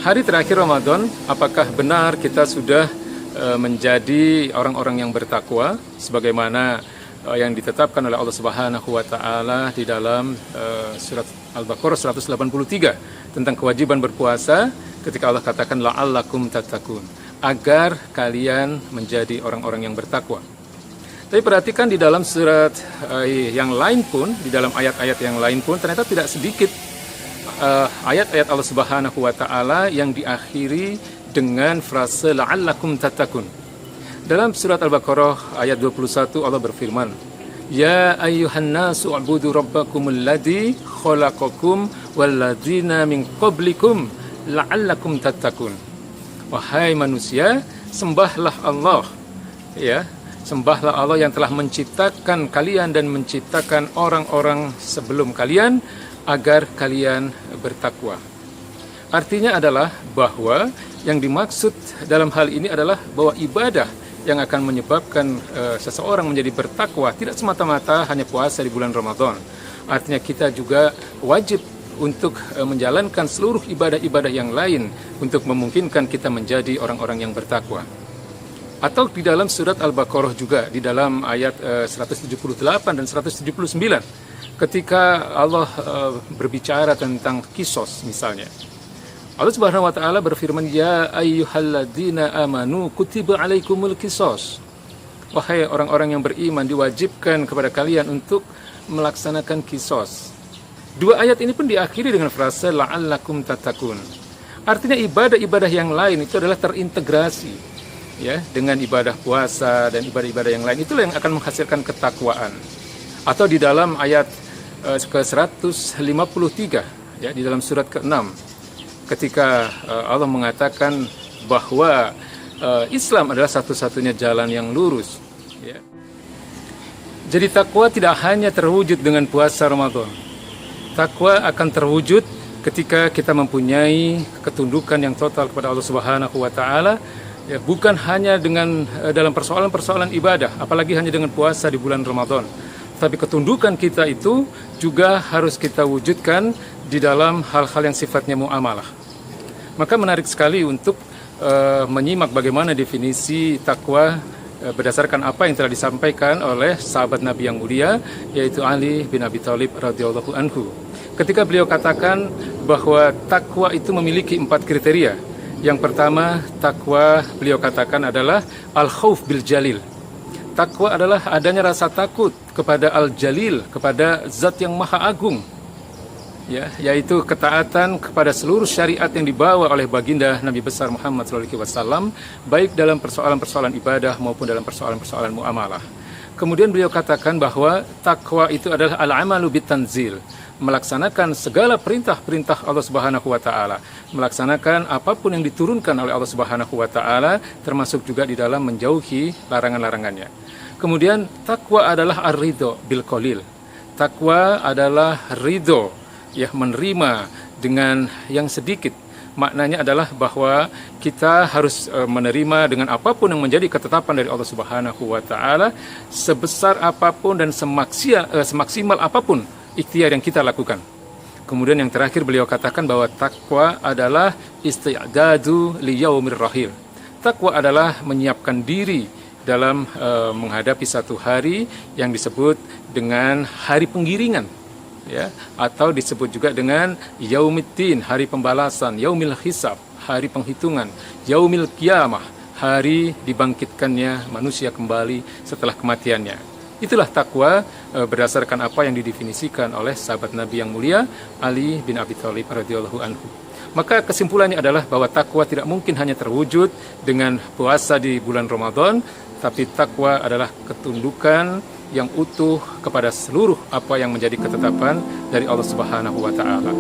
hari terakhir Ramadan, apakah benar kita sudah menjadi orang-orang yang bertakwa sebagaimana yang ditetapkan oleh Allah Subhanahu wa taala di dalam surat Al-Baqarah 183 tentang kewajiban berpuasa ketika Allah katakan la'allakum tattaqun, agar kalian menjadi orang-orang yang bertakwa. Tapi perhatikan di dalam surat yang lain pun, di dalam ayat-ayat yang lain pun ternyata tidak sedikit ayat-ayat Allah Subhanahu wa taala yang diakhiri dengan frase la'allakum tattaqun. Dalam surat Al-Baqarah ayat 21 Allah berfirman, "Ya ayyuhan nasu u'budu rabbakumul ladzi khalaqakum walladzina min qablikum la'allakum tattaqun." Wahai manusia, sembahlah Allah, ya. Sembahlah Allah yang telah menciptakan kalian dan menciptakan orang-orang sebelum kalian agar kalian bertakwa. Artinya adalah bahwa yang dimaksud dalam hal ini adalah bahwa ibadah yang akan menyebabkan seseorang menjadi bertakwa tidak semata-mata hanya puasa di bulan Ramadan. Artinya kita juga wajib untuk menjalankan seluruh ibadah-ibadah yang lain untuk memungkinkan kita menjadi orang-orang yang bertakwa. Atau di dalam surat Al-Baqarah juga, di dalam ayat 178 dan 179, ketika Allah berbicara tentang kisos misalnya. Allah Subhanahu wa taala berfirman, "Ya ayyuhalladzina amanu kutiba alaikumul qisas." Wahai orang-orang yang beriman, diwajibkan kepada kalian untuk melaksanakan kisos. Dua ayat ini pun diakhiri dengan frase la'allakum tattaqun. Artinya ibadah-ibadah yang lain itu adalah terintegrasi, ya, dengan ibadah puasa dan ibadah-ibadah yang lain, itulah yang akan menghasilkan ketakwaan. Atau di dalam ayat ke-153, ya, di dalam surat ke-6, ketika Allah mengatakan bahwa Islam adalah satu-satunya jalan yang lurus, ya. Jadi takwa tidak hanya terwujud dengan puasa Ramadan. Takwa akan terwujud ketika kita mempunyai ketundukan yang total kepada Allah Subhanahu wa taala, ya, bukan hanya dengan dalam persoalan-persoalan ibadah, apalagi hanya dengan puasa di bulan Ramadan. Tapi ketundukan kita itu juga harus kita wujudkan di dalam hal-hal yang sifatnya muamalah. Maka menarik sekali untuk menyimak bagaimana definisi takwa berdasarkan apa yang telah disampaikan oleh sahabat Nabi yang mulia, yaitu Ali bin Abi Thalib radhiyallahu anhu. Ketika beliau katakan bahwa takwa itu memiliki 4 kriteria. Yang pertama, takwa beliau katakan adalah al-khauf bil jalil. Takwa adalah adanya rasa takut kepada al-jalil, kepada zat yang maha agung, ya, yaitu ketaatan kepada seluruh syariat yang dibawa oleh baginda Nabi besar Muhammad SAW, baik dalam persoalan-persoalan ibadah maupun dalam persoalan-persoalan muamalah. Kemudian beliau katakan bahwa takwa itu adalah al-amalu bitanzil, melaksanakan segala perintah-perintah Allah Subhanahu wa taala, melaksanakan apapun yang diturunkan oleh Allah Subhanahu wa taala, termasuk juga di dalam menjauhi larangan-larangannya. Kemudian takwa adalah ar-ridho bil qalil. Takwa adalah ridho, ya, menerima dengan yang sedikit. Maknanya adalah bahwa kita harus menerima dengan apapun yang menjadi ketetapan dari Allah Subhanahu wa taala, sebesar apapun dan semaksimal apapun ikhtiar yang kita lakukan. Kemudian yang terakhir beliau katakan bahwa takwa adalah isti'dadu li yaumir rahil. Takwa adalah menyiapkan diri dalam menghadapi satu hari yang disebut dengan hari penggiringan, ya, atau disebut juga dengan yaumiddin, hari pembalasan, yaumil hisab, hari penghitungan, yaumil qiyamah, hari dibangkitkannya manusia kembali setelah kematiannya. Itulah takwa berdasarkan apa yang didefinisikan oleh sahabat Nabi yang mulia Ali bin Abi Thalib radhiyallahu anhu. Maka kesimpulannya adalah bahwa takwa tidak mungkin hanya terwujud dengan puasa di bulan Ramadan, tapi takwa adalah ketundukan yang utuh kepada seluruh apa yang menjadi ketetapan dari Allah Subhanahu wa taala.